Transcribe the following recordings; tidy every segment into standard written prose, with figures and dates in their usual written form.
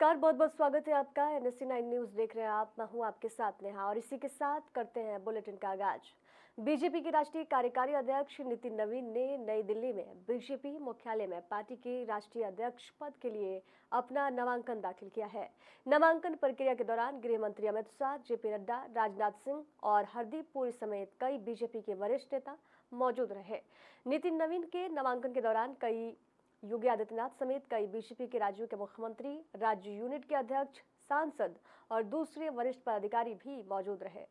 नमस्कार, बहुत बहुत स्वागत है आपका। NSC9 न्यूज देख रहे हैं आप। मैं हूं आपके साथ नेहा और इसी के साथ करते हैं बुलेटिन का आगाज। बीजेपी के राष्ट्रीय कार्यकारी अध्यक्ष नितिन नवीन ने नई दिल्ली में बीजेपी मुख्यालय में पार्टी के राष्ट्रीय अध्यक्ष पद के लिए अपना नामांकन दाखिल किया है। नामांकन प्रक्रिया के दौरान गृह मंत्री अमित शाह, JP नड्डा, राजनाथ सिंह और हरदीप पुरी समेत कई बीजेपी के वरिष्ठ नेता मौजूद रहे। नितिन नवीन के नामांकन के दौरान योगी आदित्यनाथ समेत कई बीजेपी के राज्यों के मुख्यमंत्री, राज्य यूनिट के अध्यक्ष, सांसद और दूसरे वरिष्ठ पदाधिकारी भी मौजूद रहे।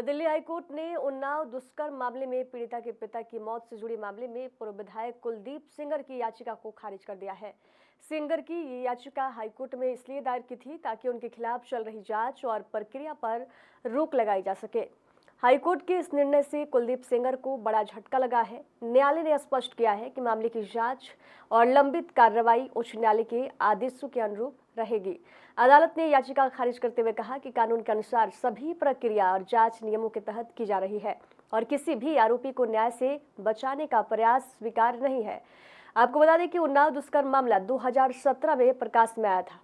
दिल्ली हाईकोर्ट ने उन्नाव दुष्कर्म मामले में पीड़िता के पिता की मौत से जुड़े मामले में पूर्व विधायक कुलदीप सेंगर की याचिका को खारिज कर दिया है। सेंगर की ये याचिका हाईकोर्ट में इसलिए दायर की थी ताकि उनके खिलाफ चल रही जांच और प्रक्रिया पर रोक लगाई जा सके। हाईकोर्ट के इस निर्णय से कुलदीप सेंगर को बड़ा झटका लगा है। न्यायालय ने स्पष्ट किया है कि मामले की जांच और लंबित कार्रवाई उच्च न्यायालय के आदेशों के अनुरूप रहेगी। अदालत ने याचिका खारिज करते हुए कहा कि कानून के अनुसार सभी प्रक्रिया और जांच नियमों के तहत की जा रही है और किसी भी आरोपी को न्याय से बचाने का प्रयास स्वीकार्य नहीं है। आपको बता दें कि उन्नाव दुष्कर्म मामला 2017 में प्रकाश में आया था।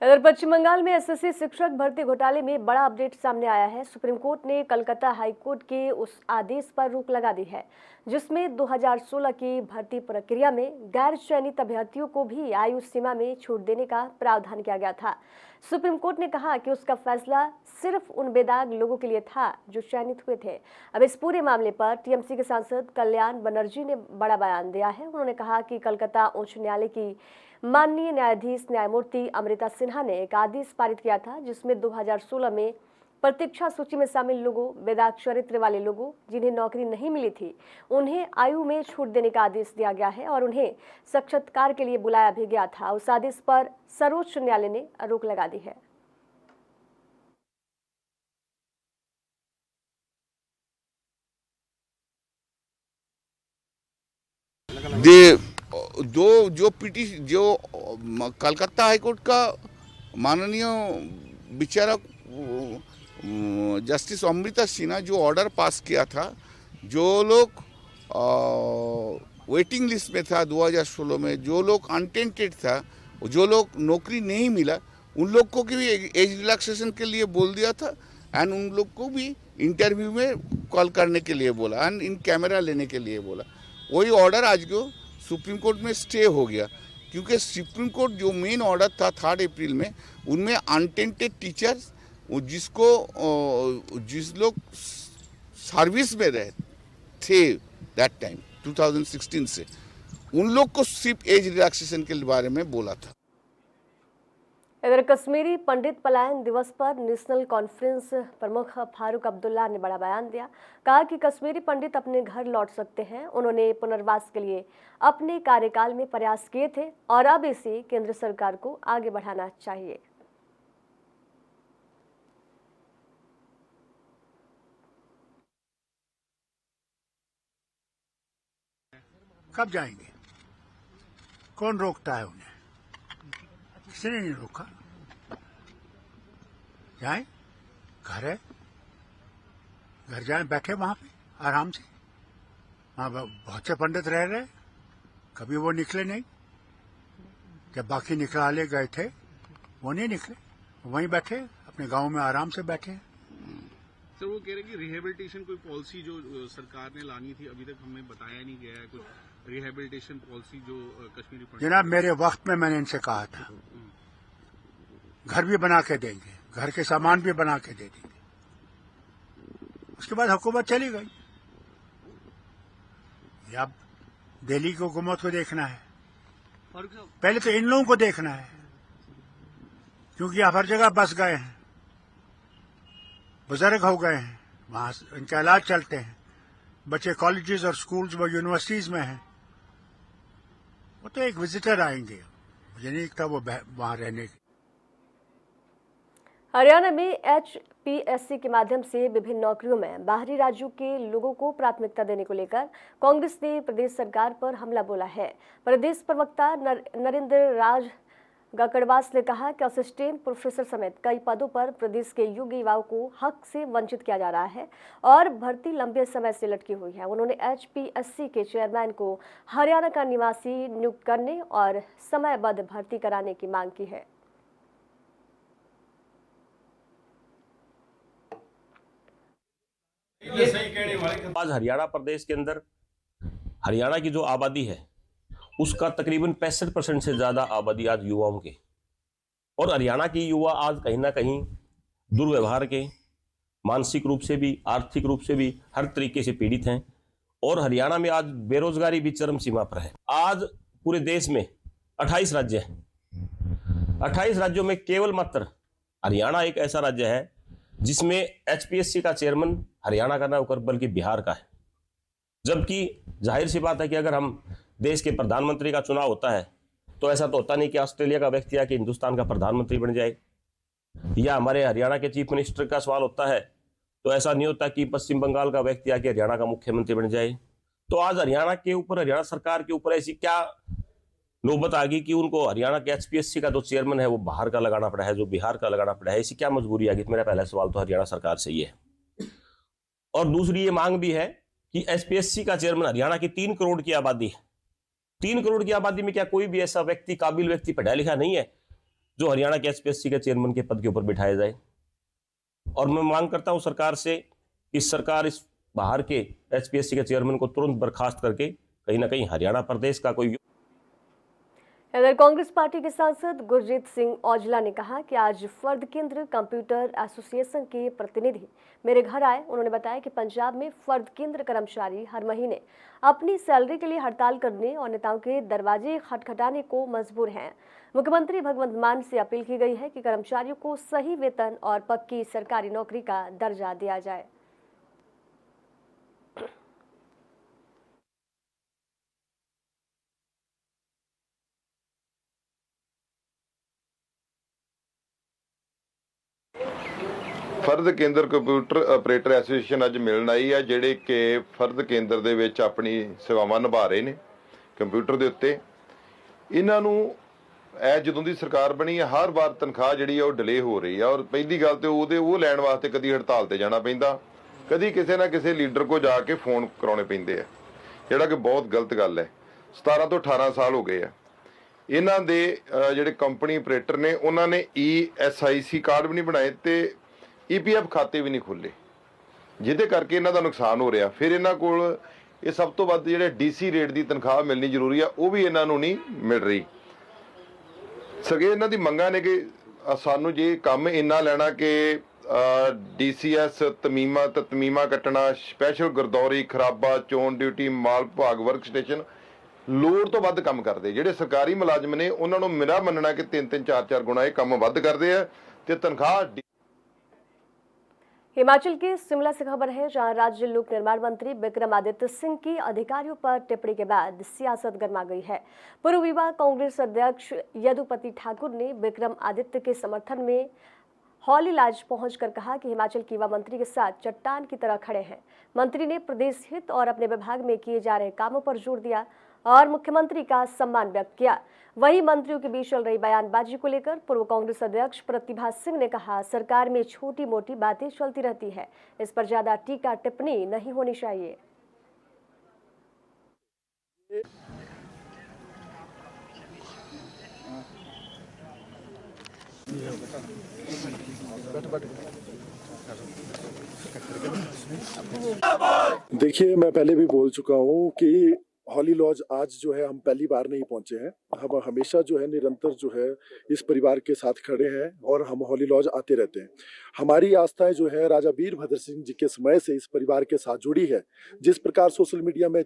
इधर पश्चिम बंगाल में SSC शिक्षक भर्ती घोटाले में बड़ा अपडेट सामने आया है। सुप्रीम कोर्ट ने कलकत्ता हाईकोर्ट के उस आदेश पर रोक लगा दी है जिसमें 2016 की भर्ती प्रक्रिया में गैर चयनित अभ्यर्थियों को भी आयु सीमा में छूट देने का प्रावधान किया गया था। सुप्रीम कोर्ट ने कहा कि उसका फैसला सिर्फ उन बेदाग लोगों के लिए था जो चयनित हुए थे। अब इस पूरे मामले पर TMC के सांसद कल्याण बनर्जी ने बड़ा बयान दिया है। उन्होंने कहा कि कलकत्ता उच्च न्यायालय की माननीय न्यायाधीश न्यायमूर्ति अमृता सिन्हा ने एक आदेश पारित किया था जिसमें 2016 में प्रतीक्षा सूची में शामिल लोगों, बेदाग चरित्र वाले लोगों जिन्हें नौकरी नहीं मिली थी, उन्हें आयु में छूट देने का आदेश दिया गया है और उन्हें साक्षात्कार के लिए बुलाया भी गया था। उस आदेश पर सर्वोच्च न्यायालय ने रोक लगा दी है। जो कलकत्ता हाईकोर्ट का माननीय विचारक जस्टिस अमृता सिन्हा जो ऑर्डर पास किया था, जो लोग वेटिंग लिस्ट में था 2016 में, जो लोग अनटेंटेड था, जो लोग नौकरी नहीं मिला, उन लोग को भी एज रिलैक्सेशन के लिए बोल दिया था एंड उन लोग को भी इंटरव्यू में कॉल करने के लिए बोला एंड इन कैमरा लेने के लिए बोला। वही ऑर्डर आज को सुप्रीम कोर्ट में स्टे हो गया क्योंकि सुप्रीम कोर्ट जो मेन ऑर्डर था 3 अप्रैल में, उनमें अनटेंटेड टीचर्स जिस लोग सर्विस में रहे थे दैट टाइम 2016 से, उन लोग को सिर्फ एज रिलैक्सेशन के बारे में बोला था। इधर कश्मीरी पंडित पलायन दिवस पर नेशनल कॉन्फ्रेंस प्रमुख फारूक अब्दुल्ला ने बड़ा बयान दिया। कहा कि कश्मीरी पंडित अपने घर लौट सकते हैं। उन्होंने पुनर्वास के लिए अपने कार्यकाल में प्रयास किए थे और अब इसे केंद्र सरकार को आगे बढ़ाना चाहिए। कब जाएंगे? कौन रोकता है उन्हें? किसी ने नहीं रोका। जाए, घर है, घर जाए, बैठे वहां पे आराम से। वहां बहुत से पंडित रह रहे, कभी वो निकले नहीं। जब बाकी निकाले गए थे वो नहीं निकले, वहीं बैठे अपने गांव में आराम से बैठे। सर, वो कह रहे कि रिहेबिलिटेशन कोई पॉलिसी जो सरकार ने लानी थी अभी तक हमें बताया नहीं गया है, कुछ रिहेबिलिटेशन पॉलिसी जो कश्मीरी जनाब, मेरे वक्त में मैंने इनसे कहा था घर भी बना के देंगे, घर के सामान भी बना के दे देंगे। उसके बाद हुकूमत चली गई। अब दिल्ली की हुकूमत को देखना है, पहले तो इन लोगों को देखना है। क्योंकि आप हर जगह बस गए हैं, बुजुर्ग हो गए हैं, वहां इनके इलाज चलते हैं, बच्चे कॉलेजेस और स्कूल्स व यूनिवर्सिटीज में हैं। वो तो एक विजिटर आएंगे, मुझे नहीं लगता वो वहां रहने की। हरियाणा में HPSC के माध्यम से विभिन्न नौकरियों में बाहरी राज्यों के लोगों को प्राथमिकता देने को लेकर कांग्रेस ने प्रदेश सरकार पर हमला बोला है। प्रदेश प्रवक्ता नरेंद्र राज गाकड़वास ने कहा कि असिस्टेंट प्रोफेसर समेत कई पदों पर प्रदेश के योग्य युवाओं को हक से वंचित किया जा रहा है और भर्ती लंबे समय से लटकी हुई है। उन्होंने HPSC के चेयरमैन को हरियाणा का निवासी नियुक्त करने और समयबद्ध भर्ती कराने की मांग की है। आज हरियाणा प्रदेश के अंदर हरियाणा की जो आबादी है उसका तकरीबन 65% से ज्यादा आबादी आज युवाओं के, और हरियाणा की युवा आज कहीं ना कहीं दुर्व्यवहार के, मानसिक रूप से भी, आर्थिक रूप से भी हर तरीके से पीड़ित हैं। और हरियाणा में आज बेरोजगारी भी चरम सीमा पर है। आज पूरे देश में 28 राज्य हैं। 28 राज्यों में केवल मात्र हरियाणा एक ऐसा राज्य है जिसमें HPSC का चेयरमैन हरियाणा का ना होकर बल्कि बिहार का है। जबकि जाहिर सी बात है कि अगर हम देश के प्रधानमंत्री का चुनाव होता है तो ऐसा तो होता नहीं कि ऑस्ट्रेलिया का व्यक्ति आके हिंदुस्तान का प्रधानमंत्री बन जाए, या हमारे हरियाणा के चीफ मिनिस्टर का सवाल होता है तो ऐसा नहीं होता कि पश्चिम बंगाल का व्यक्ति आके हरियाणा का मुख्यमंत्री बन जाए। तो आज हरियाणा के ऊपर, हरियाणा सरकार के ऊपर ऐसी क्या नौबत आ गई कि उनको हरियाणा के HPSC का जो चेयरमैन है वो बाहर का लगाना पड़ा है, जो बिहार का लगाना पड़ा है? ऐसी क्या मजबूरी आ गई? मेरा पहला सवाल तो हरियाणा सरकार से ही है। और दूसरी ये मांग भी है कि HPSC का चेयरमैन, हरियाणा की 3 करोड़ की आबादी है, 3 करोड़ की आबादी में क्या कोई भी ऐसा व्यक्ति, काबिल व्यक्ति, पढ़ा लिखा नहीं है जो हरियाणा के HPSC के चेयरमैन के पद के ऊपर बिठाया जाए? और मैं मांग करता हूं सरकार से कि सरकार इस बाहर के HPSC के चेयरमैन को तुरंत बर्खास्त करके कहीं ना कहीं हरियाणा प्रदेश का कोई। इधर कांग्रेस पार्टी के सांसद गुरजीत सिंह औजला ने कहा कि आज फर्द केंद्र कंप्यूटर एसोसिएशन के प्रतिनिधि मेरे घर आए। उन्होंने बताया कि पंजाब में फर्द केंद्र कर्मचारी हर महीने अपनी सैलरी के लिए हड़ताल करने और नेताओं के दरवाजे खटखटाने को मजबूर हैं। मुख्यमंत्री भगवंत मान से अपील की गई है कि कर्मचारियों को सही वेतन और पक्की सरकारी नौकरी का दर्जा दिया जाए। ਫਰਦ ਕੇਂਦਰ ਕੰਪਿਊਟਰ ਆਪਰੇਟਰ ਐਸੋਸੀਏਸ਼ਨ ਅੱਜ ਮਿਲਣ ਆਈ ਹੈ, ਜਿਹੜੇ ਕਿ ਫਰਦ ਕੇਂਦਰ ਦੇ ਵਿੱਚ ਆਪਣੀ ਸੇਵਾਵਾਂ ਨਿਭਾ ਰਹੇ ਨੇ ਕੰਪਿਊਟਰ ਦੇ ਉੱਤੇ। ਇਹਨਾਂ ਨੂੰ ਜਦੋਂ ਦੀ ਸਰਕਾਰ ਬਣੀ ਹੈ ਹਰ ਵਾਰ ਤਨਖਾਹ ਜਿਹੜੀ ਆ ਉਹ ਡਿਲੇ ਹੋ ਰਹੀ ਆ, ਔਰ ਪਹਿਲੀ ਗੱਲ ਤੇ ਉਹ ਲੈਣ ਵਾਸਤੇ ਕਦੀ ਹੜਤਾਲ ਤੇ ਜਾਣਾ ਪੈਂਦਾ, ਕਦੀ ਕਿਸੇ ਨਾ ਕਿਸੇ ਲੀਡਰ ਕੋ ਜਾ ਕੇ ਫੋਨ ਕਰਾਉਣੇ ਪੈਂਦੇ ਆ, ਜਿਹੜਾ ਕਿ ਬਹੁਤ ਗਲਤ ਗੱਲ ਹੈ। 17 ਤੋਂ 18 ਸਾਲ ਹੋ ਗਏ ਆ ਇਹਨਾਂ ਦੇ ਜਿਹੜੇ ਕੰਪਨੀ ਆਪਰੇਟਰ ਨੇ, ਉਹਨਾਂ ਨੇ ESIC ਕਾਰਡ ਵੀ ਨਹੀਂ ਬਣਾਏ ਤੇ EPF ਖਾਤੇ ਵੀ ਨਹੀਂ ਖੋਲੇ, ਜਿਹਦੇ ਕਰਕੇ ਇਹਨਾਂ ਦਾ ਨੁਕਸਾਨ ਹੋ ਰਿਹਾ। ਫਿਰ ਇਹਨਾਂ ਕੋਲ ਇਹ ਸਭ ਤੋਂ ਵੱਧ ਜਿਹੜੇ DC ਰੇਟ ਦੀ ਤਨਖਾਹ ਮਿਲਣੀ ਜ਼ਰੂਰੀ ਆ, ਉਹ ਵੀ ਇਹਨਾਂ ਨੂੰ ਨਹੀਂ ਮਿਲ ਰਹੀ। ਸਗੇ ਇਹਨਾਂ ਦੀ ਮੰਗਾਂ ਨੇ ਕਿ ਸਾਨੂੰ ਜੇ ਕੰਮ ਇੰਨਾ ਲੈਣਾ ਕਿ DCS ਤਮੀਮਾ ਕੱਟਣਾ, ਸਪੈਸ਼ਲ ਗਰਦੌਰੀ, ਖਰਾਬਾ, ਚੋਣ ਡਿਊਟੀ, ਮਾਲ ਵਿਭਾਗ, ਵਰਕ ਸਟੇਸ਼ਨ ਲੋੜ ਤੋਂ ਵੱਧ ਕੰਮ ਕਰਦੇ। ਜਿਹੜੇ ਸਰਕਾਰੀ ਮੁਲਾਜ਼ਮ ਨੇ ਉਹਨਾਂ ਨੂੰ ਮੇਰਾ ਮੰਨਣਾ ਕਿ 3-3 4-4 ਗੁਣਾ ਇਹ ਕੰਮ ਵੱਧ ਕਰਦੇ ਆ ਤੇ तनख्वाह। हिमाचल के शिमला से खबर है, जहां राज्य लोक निर्माण मंत्री विक्रमादित्य सिंह की अधिकारियों पर टिप्पणी के बाद सियासत गर्मा गई है। पूर्व युवा कांग्रेस अध्यक्ष यदुपति ठाकुर ने विक्रमादित्य के समर्थन में हॉली लॉज पहुंचकर कहा कि हिमाचल के युवा मंत्री के साथ चट्टान की तरह खड़े हैं। मंत्री ने प्रदेश हित और अपने विभाग में किए जा रहे कामों पर जोर दिया और मुख्यमंत्री का सम्मान व्यक्त किया। वहीं मंत्रियों के बीच चल रही बयानबाजी को लेकर पूर्व कांग्रेस अध्यक्ष प्रतिभा सिंह ने कहा, सरकार में छोटी मोटी बातें चलती रहती है, इस पर ज्यादा टीका टिप्पणी नहीं होनी चाहिए। देखिए, मैं पहले भी बोल चुका हूँ कि हॉली लॉज आज जो है हम पहली बार नहीं पहुंचे हैं। हम हमेशा जो है निरंतर जो है इस परिवार के साथ खड़े हैं और हम हॉली लॉज आते रहते हैं। हमारी आस्थाएं जो है राजा वीरभद्र सिंह जी के समय से इस परिवार के साथ जुड़ी है। जिस प्रकार सोशल मीडिया में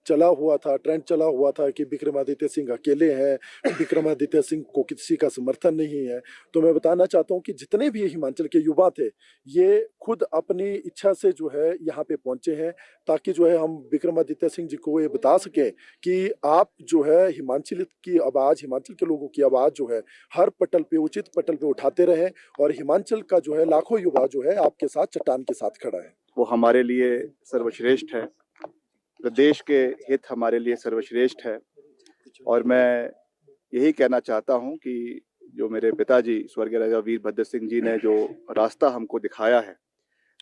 चला हुआ था, ट्रेंड चला हुआ था कि विक्रमादित्य सिंह अकेले हैं, विक्रमादित्य सिंह को किसी का समर्थन नहीं है। तो मैं बताना चाहता हूं कि जितने भी हिमाचल के युवा थे, ये खुद अपनी इच्छा से जो है यहाँ पे पहुंचे हैं, ताकि जो है हम विक्रमादित्य सिंह जी को ये बता सकें कि आप जो है हिमाचल की आवाज़, हिमाचल के लोगों की आवाज़ जो है हर पटल पे, उचित पटल पे उठाते रहें, और हिमाचल का जो है लाखों युवा जो है आपके साथ, चट्टान के साथ खड़ा है। वो हमारे लिए सर्वश्रेष्ठ है, प्रदेश के हित हमारे लिए सर्वश्रेष्ठ है। और मैं यही कहना चाहता हूं कि जो मेरे पिताजी स्वर्गीय राजा वीरभद्र सिंह जी ने जो रास्ता हमको दिखाया है,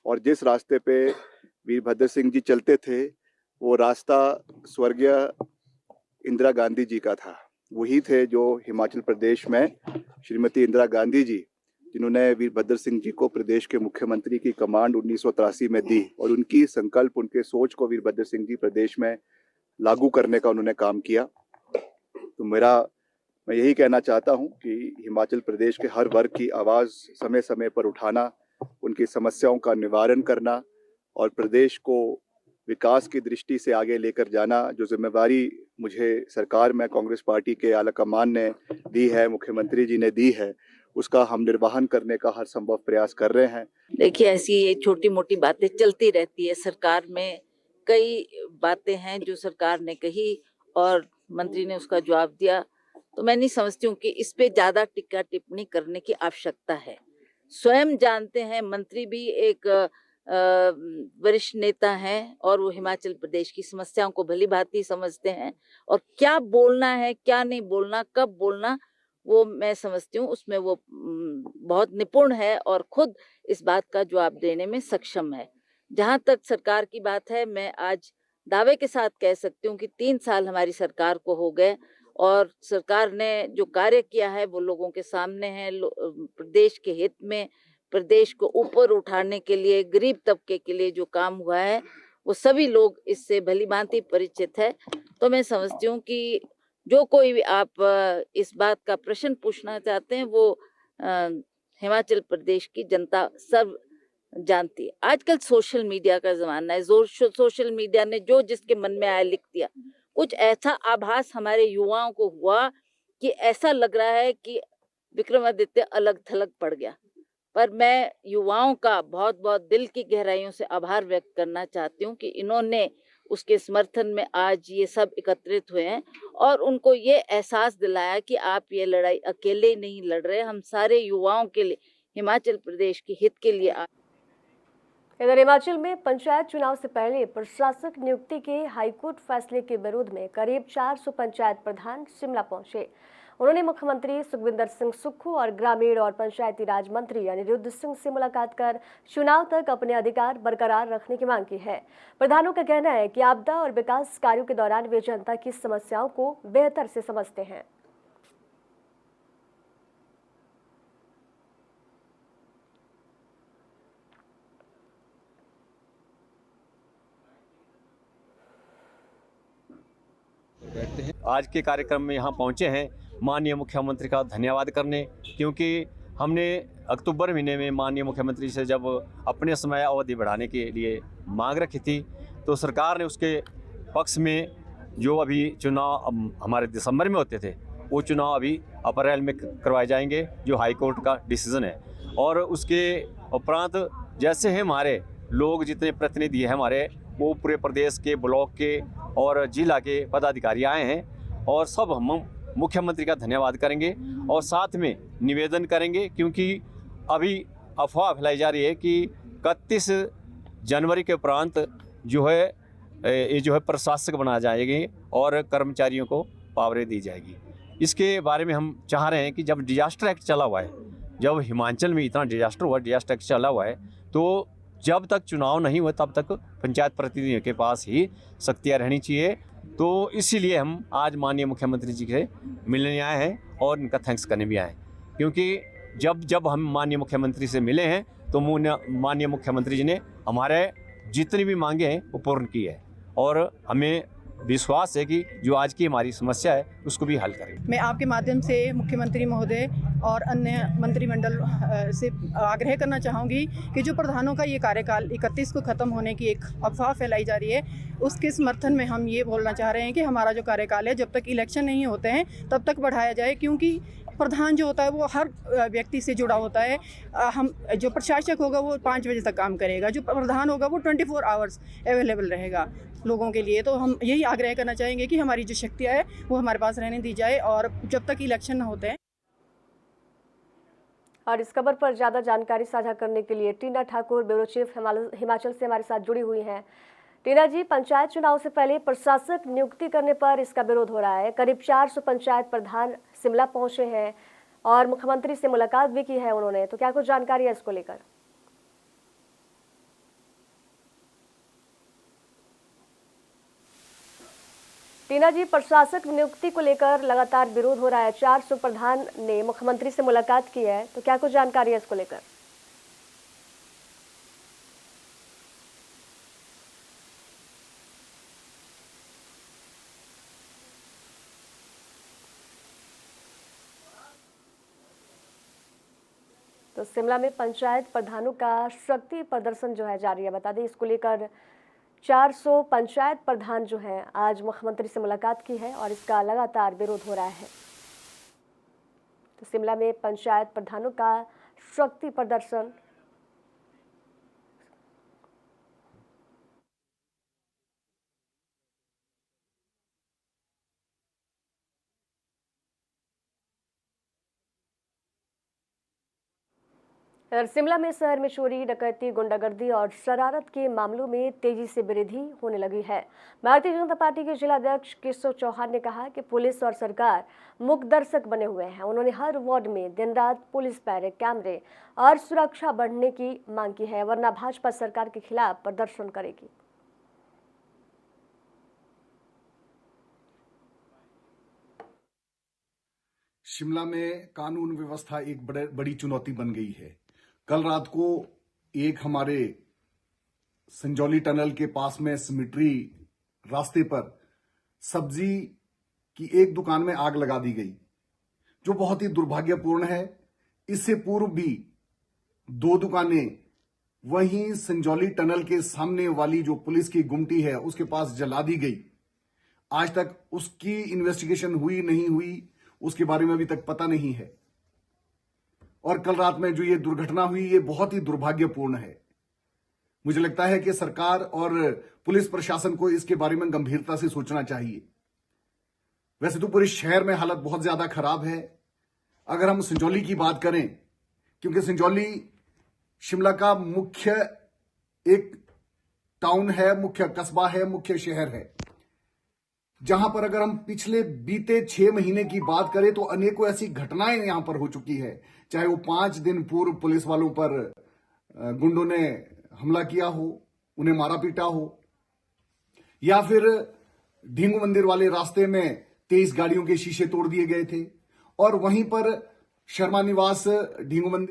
और जिस रास्ते पे वीरभद्र सिंह जी चलते थे, वो रास्ता स्वर्गीय इंदिरा गांधी जी का था। वही थे जो हिमाचल प्रदेश में श्रीमती इंदिरा गांधी जी, जिन्होंने वीरभद्र सिंह जी को प्रदेश के मुख्यमंत्री की कमांड 1983 में दी, और उनकी संकल्प, उनके सोच को वीरभद्र सिंह जी प्रदेश में लागू करने का उन्होंने काम किया। तो मैं यही कहना चाहता हूं कि हिमाचल प्रदेश के हर वर्ग की आवाज़ समय समय पर उठाना, उनकी समस्याओं का निवारण करना और प्रदेश को विकास की दृष्टि से आगे लेकर जाना, जो जिम्मेवारी मुझे सरकार में कांग्रेस पार्टी के आलाकमान ने दी है, मुख्यमंत्री जी ने दी है, उसका हम निर्वहन करने का हर संभव प्रयास कर रहे हैं। देखिए, ऐसी ये छोटी मोटी बातें चलती रहती है। सरकार में कई बातें हैं जो सरकार ने कही और मंत्री ने उसका जवाब दिया, तो मैं नहीं समझती हूँ कि इस पे ज्यादा टिक्का टिप्पणी करने की आवश्यकता है। स्वयं जानते हैं, मंत्री भी एक वरिष्ठ नेता हैं और वो हिमाचल प्रदेश की समस्याओं को भली भांति समझते हैं, और क्या बोलना है, क्या नहीं बोलना, कब बोलना, वो मैं समझती हूँ उसमें वो बहुत निपुण है और खुद इस बात का जवाब देने में सक्षम है। जहाँ तक सरकार की बात है, मैं आज दावे के साथ कह सकती हूँ कि 3 साल हमारी सरकार को हो गए, और सरकार ने जो कार्य किया है वो लोगों के सामने है। प्रदेश के हित में, प्रदेश को ऊपर उठाने के लिए, गरीब तबके के लिए जो काम हुआ है, वो सभी लोग इससे भली भांति परिचित है। तो मैं समझती हूँ कि जो कोई भी आप इस बात का प्रश्न पूछना चाहते हैं, वो हिमाचल प्रदेश की जनता सब जानती है। आजकल सोशल मीडिया का जमाना है, सोशल मीडिया ने जो जिसके मन में आया लिख दिया। कुछ ऐसा आभास हमारे युवाओं को हुआ कि ऐसा लग रहा है कि विक्रमादित्य अलग थलग पड़ गया। पर मैं युवाओं का बहुत बहुत दिल की गहराइयों से आभार व्यक्त करना चाहती हूँ कि इन्होंने उसके समर्थन में आज ये सब एकत्रित हुए हैं, और उनको ये एहसास दिलाया कि आप ये लड़ाई अकेले नहीं लड़ रहे, हम सारे युवाओं के लिए, हिमाचल प्रदेश के हित के लिए। इधर हिमाचल में पंचायत चुनाव से पहले प्रशासक नियुक्ति के हाईकोर्ट फैसले के विरोध में करीब 400 पंचायत प्रधान शिमला पहुंचे। उन्होंने मुख्यमंत्री सुखविंदर सिंह सुक्खू और ग्रामीण और पंचायती राज मंत्री अनिरुद्ध सिंह से मुलाकात कर चुनाव तक अपने अधिकार बरकरार रखने की मांग की है। प्रधानों का कहना है कि आपदा और विकास कार्यों के दौरान वे जनता की समस्याओं को बेहतर से समझते हैं। आज के कार्यक्रम में यहाँ पहुँचे हैं माननीय मुख्यमंत्री का धन्यवाद करने, क्योंकि हमने अक्टूबर महीने में माननीय मुख्यमंत्री से जब अपने समय अवधि बढ़ाने के लिए मांग रखी थी, तो सरकार ने उसके पक्ष में जो अभी चुनाव हमारे दिसंबर में होते थे, वो चुनाव अभी अप्रैल में करवाए जाएंगे, जो हाई कोर्ट का डिसीज़न है। और उसके उपरांत जैसे हैं हमारे लोग, जितने प्रतिनिधि हैं हमारे, वो पूरे प्रदेश के, ब्लॉक के और जिला के पदाधिकारी आए हैं, और सब हम मुख्यमंत्री का धन्यवाद करेंगे और साथ में निवेदन करेंगे, क्योंकि अभी अफवाह फैलाई जा रही है कि 31 जनवरी के उपरांत जो है ये जो है प्रशासक बनाए जाएंगे और कर्मचारियों को पावरें दी जाएगी। इसके बारे में हम चाह रहे हैं कि जब डिजास्टर एक्ट चला हुआ है, जब हिमाचल में इतना डिजास्टर हुआ, डिजास्टर एक्ट चला हुआ है, तो जब तक चुनाव नहीं हुए तब तक पंचायत प्रतिनिधियों के पास ही शक्तियाँ रहनी चाहिए। तो इसीलिए हम आज माननीय मुख्यमंत्री जी से मिलने आए हैं और इनका थैंक्स करने भी आए, क्योंकि जब हम माननीय मुख्यमंत्री से मिले हैं तो माननीय मुख्यमंत्री जी ने हमारे जितनी भी मांगे हैं वो पूर्ण की है, और हमें विश्वास है कि जो आज की हमारी समस्या है उसको भी हल करेंगे। मैं आपके माध्यम से मुख्यमंत्री महोदय और अन्य मंत्रिमंडल से आग्रह करना चाहूँगी कि जो प्रधानों का ये कार्यकाल 31 को ख़त्म होने की एक अफवाह फैलाई जा रही है, उसके समर्थन में हम ये बोलना चाह रहे हैं कि हमारा जो कार्यकाल है जब तक इलेक्शन नहीं होते हैं तब तक बढ़ाया जाए, क्योंकि प्रधान जो होता है वो हर व्यक्ति से जुड़ा होता है। हम जो प्रशासक होगा वो 5 बजे तक काम करेगा, जो प्रधान होगा वो 24 आवर्स अवेलेबल रहेगा लोगों के लिए। तो हम यही आग्रह करना चाहेंगे कि हमारी जो शक्तियाँ है वो हमारे पास रहने दी जाए और जब तक इलेक्शन न होते हैं। और इस खबर पर ज़्यादा जानकारी साझा करने के लिए टीना ठाकुर ब्यूरो चीफ हिमाचल से हमारे साथ जुड़ी हुई हैं। टीना जी, पंचायत चुनाव से पहले प्रशासक नियुक्ति करने पर इसका विरोध हो रहा है। करीब 400 पंचायत प्रधान शिमला पहुंचे हैं और मुख्यमंत्री से मुलाकात भी की है उन्होंने, तो क्या कुछ जानकारी है इसको लेकर? टीना जी, प्रशासक नियुक्ति को लेकर लगातार विरोध हो रहा है। 400 प्रधान ने मुख्यमंत्री से मुलाकात की है, तो क्या कुछ जानकारी है इसको लेकर? तो शिमला में पंचायत प्रधानों का शक्ति प्रदर्शन जो है जारी है। बता दें, इसको लेकर 400 पंचायत प्रधान जो हैं आज मुख्यमंत्री से मुलाकात की है और इसका लगातार विरोध हो रहा है। तो शिमला में पंचायत प्रधानों का शक्ति प्रदर्शन शिमला में शहर में चोरी, डकैती, गुंडागर्दी और शरारत के मामलों में तेजी से वृद्धि होने लगी है। भारतीय जनता पार्टी के जिलाध्यक्ष केशव चौहान ने कहा कि पुलिस और सरकार मुख्य दर्शक बने हुए हैं। उन्होंने हर वार्ड में दिन रात पुलिस पैरे, कैमरे और सुरक्षा बढ़ने की मांग की है, वरना भाजपा सरकार के खिलाफ प्रदर्शन करेगी। शिमला में कानून व्यवस्था एक बड़ी चुनौती बन गई है। कल रात को एक हमारे संजौली टनल के पास में सिमिट्री रास्ते पर सब्जी की एक दुकान में आग लगा दी गई, जो बहुत ही दुर्भाग्यपूर्ण है। इससे पूर्व भी 2 दुकानें वहीं संजौली टनल के सामने वाली जो पुलिस की गुमटी है उसके पास जला दी गई। आज तक उसकी इन्वेस्टिगेशन हुई नहीं हुई, उसके बारे में अभी तक पता नहीं है। और कल रात में जो ये दुर्घटना हुई, ये बहुत ही दुर्भाग्यपूर्ण है। मुझे लगता है कि सरकार और पुलिस प्रशासन को इसके बारे में गंभीरता से सोचना चाहिए। वैसे तो पूरे शहर में हालत बहुत ज्यादा खराब है। अगर हम संजौली की बात करें, क्योंकि संजौली शिमला का मुख्य एक टाउन है, मुख्य कस्बा है, मुख्य शहर है, जहां पर अगर हम पिछले बीते 6 महीने की बात करें तो अनेकों ऐसी घटनाएं यहां पर हो चुकी है। चाहे वो 5 दिन पूर्व पुलिस वालों पर गुंडों ने हमला किया हो, उन्हें मारा पीटा हो, या फिर ढींगू मंदिर वाले रास्ते में 23 गाड़ियों के शीशे तोड़ दिए गए थे, और वहीं पर शर्मा निवास ढींगू मंदिर।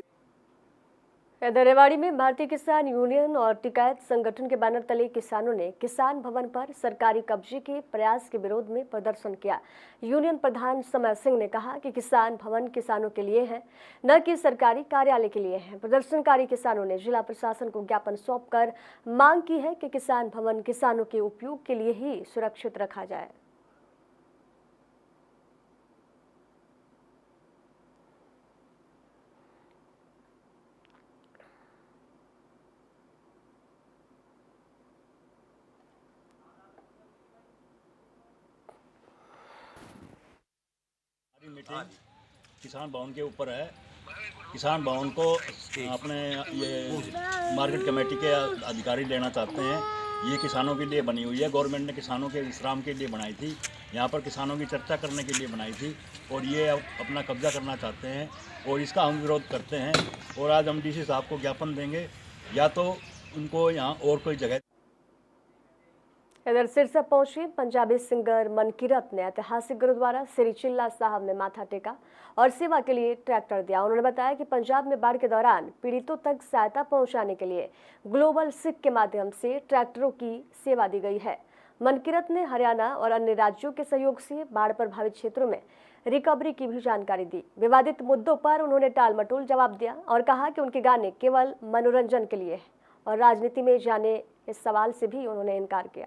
रेवाड़ी में भारतीय किसान यूनियन और टिकायत संगठन के बैनर तले किसानों ने किसान भवन पर सरकारी कब्जे के प्रयास के विरोध में प्रदर्शन किया। यूनियन प्रधान समय सिंह ने कहा कि किसान भवन किसानों के लिए है, न कि सरकारी कार्यालय के लिए है। प्रदर्शनकारी किसानों ने जिला प्रशासन को ज्ञापन सौंपकर मांग की है कि किसान भवन किसानों के उपयोग के लिए ही सुरक्षित रखा जाए। मीटिंग किसान भवन के ऊपर है। किसान भवन को अपने ये मार्केट कमेटी के अधिकारी लेना चाहते हैं। ये किसानों के लिए बनी हुई है। गवर्नमेंट ने किसानों के विश्राम के लिए बनाई थी, यहाँ पर किसानों की चर्चा करने के लिए बनाई थी, और ये अब अपना कब्जा करना चाहते हैं और इसका हम विरोध करते हैं। और आज हम डीसी साहब को ज्ञापन देंगे, या तो उनको यहाँ और कोई जगह। इधर सिरसा पहुंचे पंजाबी सिंगर मनकीरत ने ऐतिहासिक गुरुद्वारा श्री चिल्ला साहब में माथा टेका और सेवा के लिए ट्रैक्टर दिया। उन्होंने बताया कि पंजाब में बाढ़ के दौरान पीड़ितों तक सहायता पहुंचाने के लिए ग्लोबल सिख के माध्यम से ट्रैक्टरों की सेवा दी गई है। मनकीरत ने हरियाणा और अन्य राज्यों के सहयोग से बाढ़ प्रभावित क्षेत्रों में रिकवरी की भी जानकारी दी। विवादित मुद्दों पर उन्होंने टालमटोल जवाब दिया और कहा कि उनके गाने केवल मनोरंजन के लिए हैं और राजनीति में जाने इस सवाल से भी उन्होंने इनकार किया।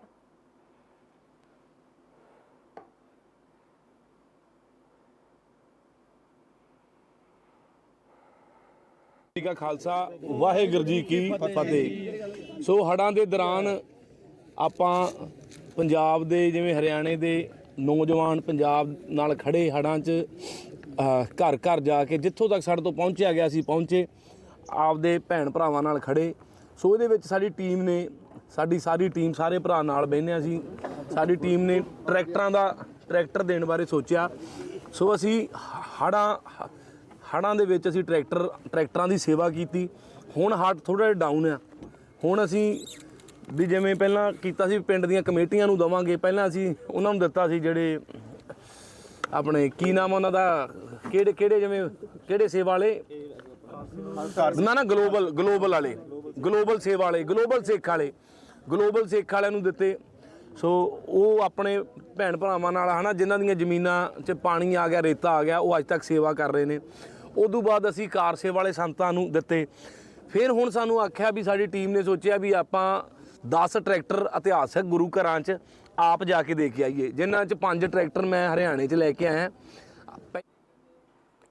का खालसा वाहेगुरू जी की फतेह। सो हड़ां दे दौरान ਆਪਾਂ ਪੰਜਾਬ ਦੇ ਜਿਵੇਂ ਹਰਿਆਣੇ ਦੇ ਨੌਜਵਾਨ ਪੰਜਾਬ ਨਾਲ ਖੜੇ ਹੜਾਂ 'ਚ ਘਰ ਘਰ ਜਾ ਕੇ ਜਿੱਥੋਂ ਤੱਕ ਸਾਡੇ ਤੋਂ ਪਹੁੰਚਿਆ ਗਿਆ ਸੀ ਪਹੁੰਚੇ, ਆਪਦੇ ਭੈਣ ਭਰਾਵਾਂ ਨਾਲ ਖੜੇ। ਸੋ ਇਹਦੇ ਵਿੱਚ ਸਾਡੀ ਟੀਮ ਨੇ, ਸਾਡੀ ਸਾਰੀ ਟੀਮ ਸਾਰੇ ਭਰਾ ਨਾਲ ਬਹਿੰਦੇ ਸੀ। ਸਾਡੀ ਟੀਮ ਨੇ ਟਰੈਕਟਰ ਦੇਣ ਬਾਰੇ ਸੋਚਿਆ। ਸੋ ਅਸੀਂ ਹੜਾਂ ਦੇ ਵਿੱਚ ਅਸੀਂ ਟਰੈਕਟਰਾਂ ਦੀ ਸੇਵਾ ਕੀਤੀ। ਹੁਣ ਹੜ ਥੋੜ੍ਹਾ ਜਿਹਾ ਡਾਊਨ ਆ। ਹੁਣ ਅਸੀਂ ਵੀ ਜਿਵੇਂ ਪਹਿਲਾਂ ਕੀਤਾ ਸੀ ਪਿੰਡ ਦੀਆਂ ਕਮੇਟੀਆਂ ਨੂੰ ਦੇਵਾਂਗੇ, ਪਹਿਲਾਂ ਅਸੀਂ ਉਹਨਾਂ ਨੂੰ ਦਿੱਤਾ ਸੀ ਜਿਹੜੇ ਆਪਣੇ ਕੀ ਨਾਮ ਉਹਨਾਂ ਦਾ, ਕਿਹੜੇ ਜਿਵੇਂ ਕਿਹੜੇ ਸੇਵਾ ਵਾਲੇ ਨਾ ਗਲੋਬਲ ਵਾਲੇ, ਗਲੋਬਲ ਸੇਵਾ ਵਾਲੇ, ਗਲੋਬਲ ਸਿੱਖ ਵਾਲਿਆਂ ਨੂੰ ਦਿੱਤੇ। ਸੋ ਉਹ ਆਪਣੇ ਭੈਣ ਭਰਾਵਾਂ ਨਾਲ ਹੈ ਨਾ ਜਿਨ੍ਹਾਂ ਦੀਆਂ ਜ਼ਮੀਨਾਂ 'ਚ ਪਾਣੀ ਆ ਗਿਆ, ਰੇਤਾ ਆ ਗਿਆ, ਉਹ ਅੱਜ ਤੱਕ ਸੇਵਾ ਕਰ ਰਹੇ ਨੇ। ਉਦੋਂ ਬਾਅਦ ਅਸੀਂ ਕਾਰ ਸੇਵਾ ਵਾਲੇ ਸੰਤਾਂ ਨੂੰ ਦਿੱਤੇ। ਫਿਰ ਹੁਣ ਸਾਨੂੰ ਆਖਿਆ ਵੀ ਸਾਡੀ ਟੀਮ ਨੇ ਸੋਚਿਆ ਵੀ ਆਪਾਂ 10 ਟਰੈਕਟਰ ਇਤਿਹਾਸਕ ਗੁਰੂ ਘਰਾਂ 'ਚ ਆਪ ਜਾ ਕੇ ਦੇ ਕੇ आइए, जिन्हां च 5 ट्रैक्टर मैं हरियाणे च लेके आया।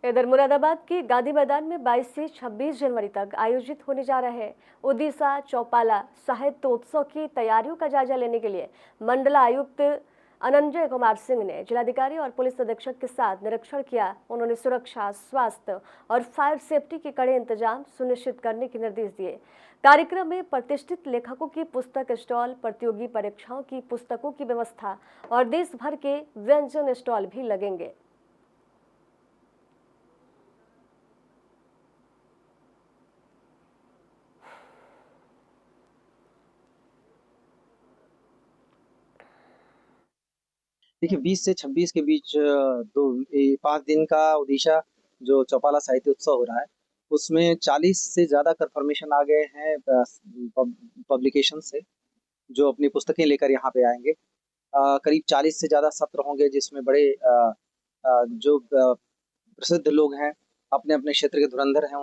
इधर मुरादाबाद के गांधी मैदान में 22 से 26 जनवरी तक आयोजित होने जा रहे ओडिशा चौपाला साहित्योत्सव की तैयारियों का जायजा लेने के लिए मंडलायुक्त अनंजय कुमार सिंह ने जिलाधिकारी और पुलिस अधीक्षक के साथ निरीक्षण किया। उन्होंने सुरक्षा, स्वास्थ्य और फायर सेफ्टी के कड़े इंतजाम सुनिश्चित करने के निर्देश दिए। कार्यक्रम में प्रतिष्ठित लेखकों की पुस्तक स्टॉल, प्रतियोगी परीक्षाओं की पुस्तकों की व्यवस्था और देश भर के व्यंजन स्टॉल भी लगेंगे। देखिए 20 से 26 के बीच 5 दिन का ओडिशा जो चौपाला साहित्य उत्सव हो रहा है, उसमें 40 से ज़्यादा कंफर्मेशन आ गए हैं पब्लिकेशन से, जो अपनी पुस्तकें लेकर यहाँ पे आएंगे। करीब 40 से ज़्यादा सत्र होंगे, जिसमें बड़े जो प्रसिद्ध लोग हैं, अपने अपने क्षेत्र के धुरंधर हैं,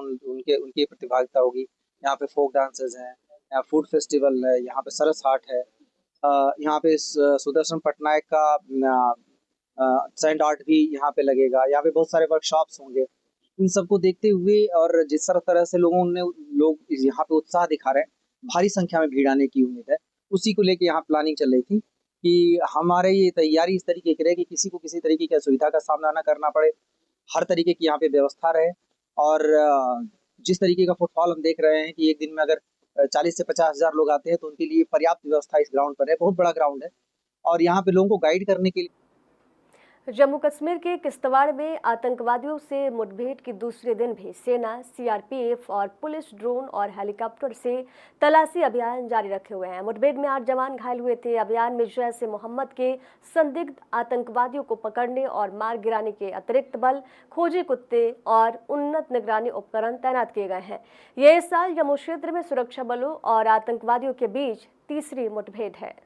उनकी प्रतिभागिता होगी। यहाँ पे फोक डांसेस हैं, यहाँ फूड फेस्टिवल है, यहाँ पे सरस हाट है, यहाँ पे सुदर्शन पटनायक का सैंड आर्ट भी यहाँ पे लगेगा। यहाँ पे बहुत सारे वर्कशॉप्स होंगे। इन सबको देखते हुए और जिस तरह से लोग यहाँ पे उत्साह दिखा रहे हैं, भारी संख्या में भीड़ आने की उम्मीद है। उसी को लेके यहाँ प्लानिंग चल रही थी कि हमारे ये तैयारी इस तरीके की रहे कि किसी को किसी तरीके की असुविधा का सामना न करना पड़े, हर तरीके की यहाँ पे व्यवस्था रहे। और जिस तरीके का फुटफॉल हम देख रहे हैं कि एक दिन में अगर 40 से 50 हज़ार लोग आते हैं, तो उनके लिए पर्याप्त व्यवस्था इस ग्राउंड पर है। बहुत बड़ा ग्राउंड है और यहाँ पे लोगों को गाइड करने के लिए। जम्मू कश्मीर के किश्तवाड़ में आतंकवादियों से मुठभेड़ के दूसरे दिन भी सेना, सीआरपीएफ और पुलिस ड्रोन और हेलीकॉप्टर से तलाशी अभियान जारी रखे हुए हैं। मुठभेड़ में 8 जवान घायल हुए थे। अभियान में जैश ए मोहम्मद के संदिग्ध आतंकवादियों को पकड़ने और मार गिराने के अतिरिक्त बल, खोजी कुत्ते और उन्नत निगरानी उपकरण तैनात किए गए हैं। ये इस साल जम्मू क्षेत्र में सुरक्षा बलों और आतंकवादियों के बीच तीसरी मुठभेड़ है।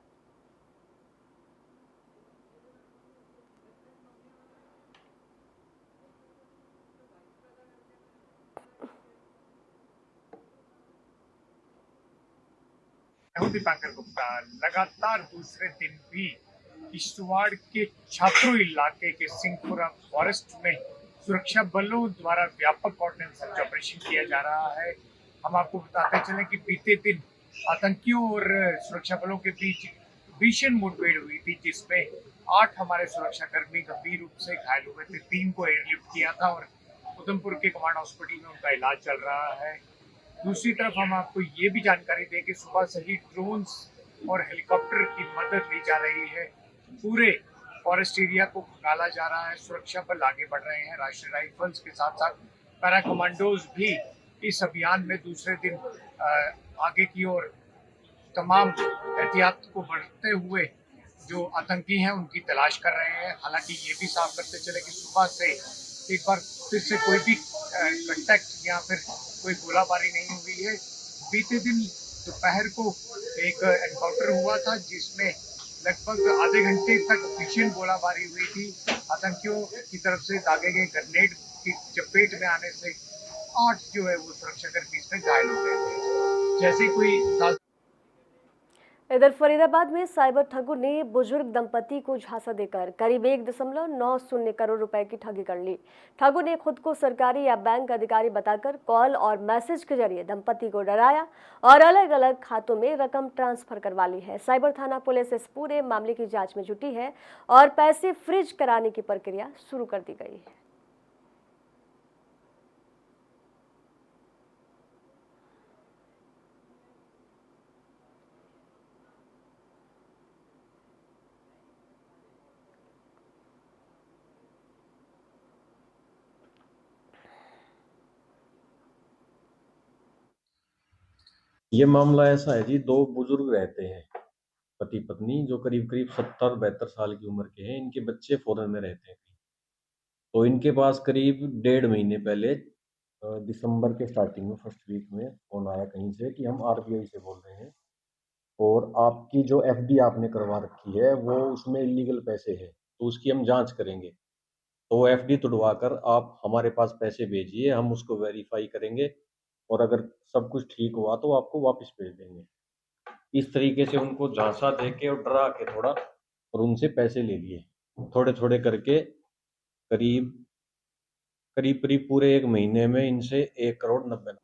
दीपांकर गुप्ता। लगातार दूसरे दिन भी किश्तवाड़ के छात्रों इलाके के सिंहपुरा फॉरेस्ट में सुरक्षा बलों द्वारा व्यापक ऑर्डिनेंस सर्च ऑपरेशन किया जा रहा है। हम आपको बताते चले कि बीते दिन आतंकियों और सुरक्षा बलों के बीच भीषण मुठभेड़ हुई थी, जिसमें 8 हमारे सुरक्षाकर्मी गंभीर रूप से घायल हुए थे। 3 को एयरलिफ्ट किया था और उधमपुर के कमांड हॉस्पिटल में उनका इलाज चल रहा है। दूसरी तरफ हम आपको ये भी जानकारी दें कि सुबह से ही ड्रोन्स और हेलीकॉप्टर की मदद ली जा रही है। पूरे फॉरेस्ट एरिया को खंगाला जा रहा है। सुरक्षा बल आगे बढ़ रहे हैं। राष्ट्रीय राइफल्स के साथ साथ पैरा कमांडोज भी इस अभियान में दूसरे दिन आगे की ओर तमाम एहतियात को बढ़ते हुए जो आतंकी हैं उनकी तलाश कर रहे हैं। हालांकि ये भी साफ करते चले कि सुबह से एक बार फिर से कोई भी कंटैक्ट या फिर कोई गोलाबारी नहीं हुई है। बीते दिन दोपहर को एक एनकाउंटर हुआ था, जिसमें लगभग आधे घंटे तक भीषण गोलाबारी हुई थी। आतंकियों की तरफ से दागे गए ग्रेनेड की चपेट में आने से 8 जो है वो सुरक्षाकर्मी इसमें घायल हो गए थे। जैसे कोई इधर फरीदाबाद में साइबर ठगों ने बुजुर्ग दंपति को झांसा देकर करीब 1.90 करोड़ रुपए की ठगी कर ली। ठगों ने खुद को सरकारी या बैंक अधिकारी बताकर कॉल और मैसेज के जरिए दंपति को डराया और अलग अलग खातों में रकम ट्रांसफर करवा ली है। साइबर थाना पुलिस इस पूरे मामले की जांच में जुटी है और पैसे फ्रीज कराने की प्रक्रिया शुरू कर दी गई है। ये मामला ऐसा है जी, दो बुजुर्ग रहते हैं पति पत्नी जो करीब करीब 70-72 साल की उम्र के हैं। इनके बच्चे फॉरेन में रहते हैं। तो इनके पास करीब 1.5 महीने पहले दिसंबर के स्टार्टिंग में फर्स्ट वीक में फोन आया कहीं से कि हम आरबीआई से बोल रहे हैं और आपकी जो एफडी आपने करवा रखी है वो उसमें इलीगल पैसे है, तो उसकी हम जांच करेंगे। तो एफडी तुड़वा कर आप हमारे पास पैसे भेजिए, हम उसको वेरीफाई करेंगे और अगर सब कुछ ठीक हुआ तो आपको वापस भेज देंगे। इस तरीके से उनको झांसा दे के और डरा के थोड़ा और उनसे पैसे ले लिए थोड़े थोड़े करके। करीब पूरे 1 महीने में इनसे 1.90 करोड़।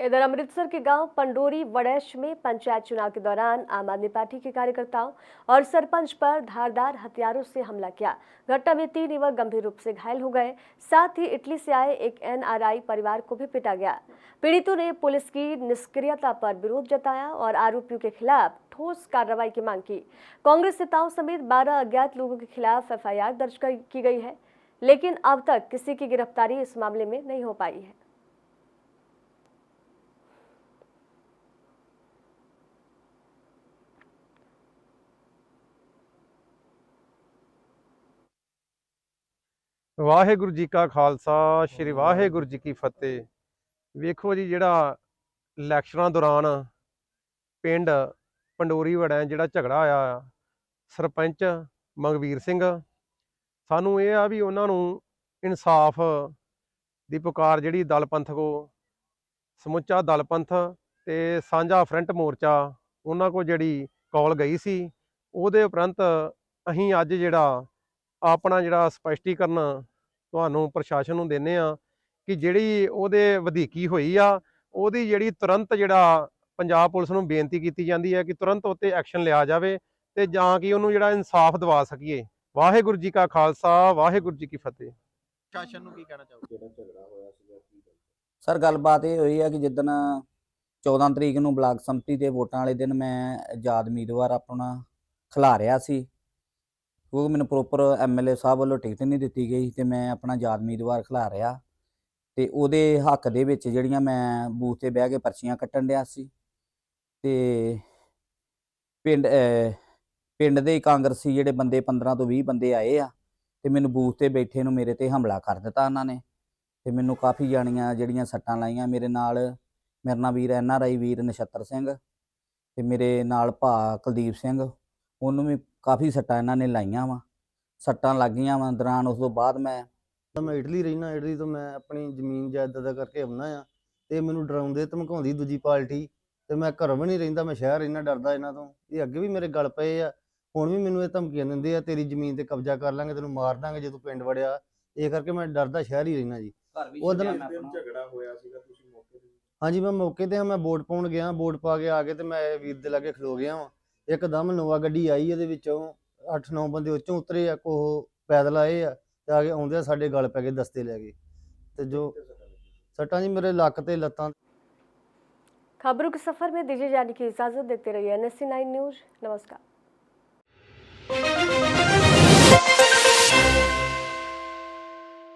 इधर अमृतसर के गांव पंडोरी वड़ैश में पंचायत चुनाव के दौरान आम आदमी पार्टी के कार्यकर्ताओं और सरपंच पर धारदार हथियारों से हमला किया। घटना में 3 युवक गंभीर रूप से घायल हो गए। साथ ही इटली से आए एक एनआरआई परिवार को भी पीटा गया। पीड़ितों ने पुलिस की निष्क्रियता पर विरोध जताया और आरोपियों के खिलाफ ठोस कार्रवाई की मांग की। कांग्रेस नेताओं समेत 12 अज्ञात लोगों के खिलाफ एफआईआर दर्ज की गई है, लेकिन अब तक किसी की गिरफ्तारी इस मामले में नहीं हो पाई है। ਵਾਹਿਗੁਰੂ ਜੀ ਕਾ ਖਾਲਸਾ ਸ਼੍ਰੀ ਵਾਹਿਗੁਰੂ ਜੀ ਕੀ ਫਤਿਹ। ਵੇਖੋ ਜੀ, ਜਿਹੜਾ ਇਲੈਕਸ਼ਨਾਂ ਦੌਰਾਨ ਪਿੰਡ ਪੰਡੋਰੀ ਵੜਾ ਜਿਹੜਾ ਝਗੜਾ ਆਇਆ ਆ, ਸਰਪੰਚ ਮੰਗਵੀਰ ਸਿੰਘ, ਸਾਨੂੰ ਇਹ ਆ ਵੀ ਉਹਨਾਂ ਨੂੰ ਇਨਸਾਫ ਦੀ ਪੁਕਾਰ ਜਿਹੜੀ ਦਲ ਪੰਥਕੋ ਸਮੁੱਚਾ ਦਲ ਪੰਥ ਤੇ ਸਾਂਝਾ ਫਰੰਟ ਮੋਰਚਾ ਉਹਨਾਂ ਕੋਲ ਜਿਹੜੀ ਕਾਲ ਗਈ ਸੀ, ਉਹਦੇ ਉਪਰੰਤ ਅਸੀਂ ਅੱਜ ਜਿਹੜਾ ਆਪਣਾ ਜਿਹੜਾ ਸਪਸ਼ਟੀਕਰਨ ਤੁਹਾਨੂੰ ਪ੍ਰਸ਼ਾਸਨ ਨੂੰ ਦਿੰਦੇ ਆ ਕਿ ਜਿਹੜੀ ਉਹਦੇ ਵਧੀਕੀ ਹੋਈ ਆ ਉਹਦੀ ਜਿਹੜੀ ਤੁਰੰਤ ਜਿਹੜਾ ਪੰਜਾਬ ਪੁਲਿਸ ਨੂੰ ਬੇਨਤੀ ਕੀਤੀ ਜਾਂਦੀ ਹੈ ਕਿ ਤੁਰੰਤ ਉੱਤੇ ਐਕਸ਼ਨ ਲਿਆ ਜਾਵੇ ਤੇ ਜਾਂ ਕਿ ਉਹਨੂੰ ਜਿਹੜਾ ਇਨਸਾਫ ਦਿਵਾ ਸਕੀਏ। ਵਾਹਿਗੁਰੂ ਜੀ ਕਾ ਖਾਲਸਾ, ਵਾਹਿਗੁਰੂ ਜੀ ਕੀ ਫਤਿਹ। ਪ੍ਰਸ਼ਾਸਨ ਨੂੰ ਕੀ ਕਹਿਣਾ ਚਾਹੋਗੇ? ਜਿਹੜਾ ਝਗੜਾ ਹੋਇਆ ਸੀਗਾ ਕੀ ਗੱਲ? ਸਰ, ਗੱਲਬਾਤ ਇਹ ਹੋਈ ਆ ਕਿ ਜਿੱਦਣ 14 ਤਰੀਕ ਨੂੰ ਬਲਾਕ ਸੰਮਤੀ ਦੇ ਵੋਟਾਂ ਵਾਲੇ ਦਿਨ ਮੈਂ ਆਜ਼ਾਦ ਉਮੀਦਵਾਰ ਆਪਣਾ ਖਿਲਾਰਿਆ ਸੀ, ਕਿਉਂਕਿ ਮੈਨੂੰ ਪ੍ਰੋਪਰ ਐਮਐਲਏ ਸਾਹਿਬ ਵੱਲੋਂ ਟਿਕਟ ਨਹੀਂ ਦਿੱਤੀ ਗਈ ਤੇ ਮੈਂ ਆਪਣਾ ਆਜ਼ਾਦ ਉਮੀਦਵਾਰ ਖਿਲਾਰਿਆ ਤੇ ਉਹਦੇ ਹੱਕ ਦੇ ਵਿੱਚ ਜਿਹੜੀਆਂ ਮੈਂ ਬੂਥ ਤੇ ਬਹਿ ਕੇ ਪਰਚੀਆਂ ਕੱਟਣ ਡਿਆ ਸੀ ਤੇ ਪਿੰਡ ਦੇ ਕਾਂਗਰਸੀ ਜਿਹੜੇ ਬੰਦੇ 15 ਤੋਂ 20 ਬੰਦੇ ਆਏ ਆ ਤੇ ਮੈਨੂੰ ਬੂਥ ਤੇ ਬੈਠੇ ਨੂੰ ਮੇਰੇ ਤੇ ਹਮਲਾ ਕਰ ਦਿੱਤਾ ਉਹਨਾਂ ਨੇ ਤੇ ਮੈਨੂੰ ਕਾਫੀ ਜਾਣੀਆਂ ਜਿਹੜੀਆਂ ਸੱਟਾਂ ਲਾਈਆਂ। ਮੇਰੇ ਨਾਲ ਵੀਰ ਐਨਆਰਆਈ ਵੀਰ ਨਛੱਤਰ ਸਿੰਘ ਤੇ ਮੇਰੇ ਨਾਲ ਭਾ ਕੁਲਦੀਪ ਸਿੰਘ, ਉਹਨੂੰ ਵੀ ਕਾਫੀ ਸੱਟਾਂ ਇਹਨਾਂ ਨੇ ਲਾਈਆਂ ਵਾ, ਸੱਟਾਂ ਲੱਗੀਆਂ ਵਾ ਦੌਰਾਨ। ਉਸ ਤੋਂ ਬਾਅਦ ਮੈਂ ਇਟਲੀ ਰਹਿਣਾ, ਇਟਲੀ ਤੋਂ ਮੈਂ ਆਪਣੀ ਜ਼ਮੀਨ ਜਾਇਦਾਦ ਕਰਕੇ ਆਉਣਾ ਆ ਤੇ ਮੈਨੂੰ ਡਰਾਉਂਦੇ ਧਮਕਾਉਂਦੀ ਦੂਜੀ ਪਾਰਟੀ ਤੇ ਮੈਂ ਘਰ ਵੀ ਨਹੀਂ ਰਹਿੰਦਾ, ਮੈਂ ਸ਼ਹਿਰ ਰਹਿਣਾ ਡਰਦਾ ਇਹਨਾਂ ਤੋਂ। ਇਹ ਅੱਗੇ ਵੀ ਮੇਰੇ ਗਲ ਪਏ ਆ, ਹੁਣ ਵੀ ਮੈਨੂੰ ਇਹ ਧਮਕੀਆਂ ਦਿੰਦੇ ਆ ਤੇਰੀ ਜ਼ਮੀਨ ਤੇ ਕਬਜ਼ਾ ਕਰ ਲਾਂਗੇ, ਤੈਨੂੰ ਮਾਰ ਦਾਂਗੇ ਜੇ ਤੂੰ ਪਿੰਡ ਵੜਿਆ। ਇਹ ਕਰਕੇ ਮੈਂ ਡਰਦਾ ਸ਼ਹਿਰ ਹੀ ਰਹਿਣਾ ਜੀ। ਉਹ ਦਿਨ ਝਗੜਾ ਹੋਇਆ ਸੀਗਾ, ਤੁਸੀਂ ਮੌਕੇ ਤੇ? ਹਾਂਜੀ, ਮੈਂ ਮੌਕੇ ਤੇ ਹਾਂ, ਮੈਂ ਵੋਟ ਪਾਉਣ ਗਿਆ, ਵੋਟ ਪਾ ਕੇ ਆ ਕੇ ਤੇ ਮੈਂ ਵੀਰ ਦੇ ਲਾਗੇ ਖਲੋ ਗਿਆ ਵਾਂ। ਇੱਕਦਮ ਨੋਵਾ ਗੱਡੀ ਆਈ, ਇਹਦੇ ਵਿੱਚੋਂ 8-9 ਬੰਦੇ ਉੱਚੋਂ ਉਤਰੇ ਆ, ਕੋਹ ਪੈਦਲ ਆਏ ਆ ਤੇ ਆ ਕੇ ਆਉਂਦੇ ਸਾਡੇ ਗਲ ਪੈ ਗਏ, ਦਸਤੇ ਲੈ ਗਏ ਤੇ ਜੋ सट्टा जी मेरे लक ते लत्तां। खबरों के सफर में दीजिए जाने की इजाजत। देखते रहिए NSC 9 न्यूज। नमस्कार।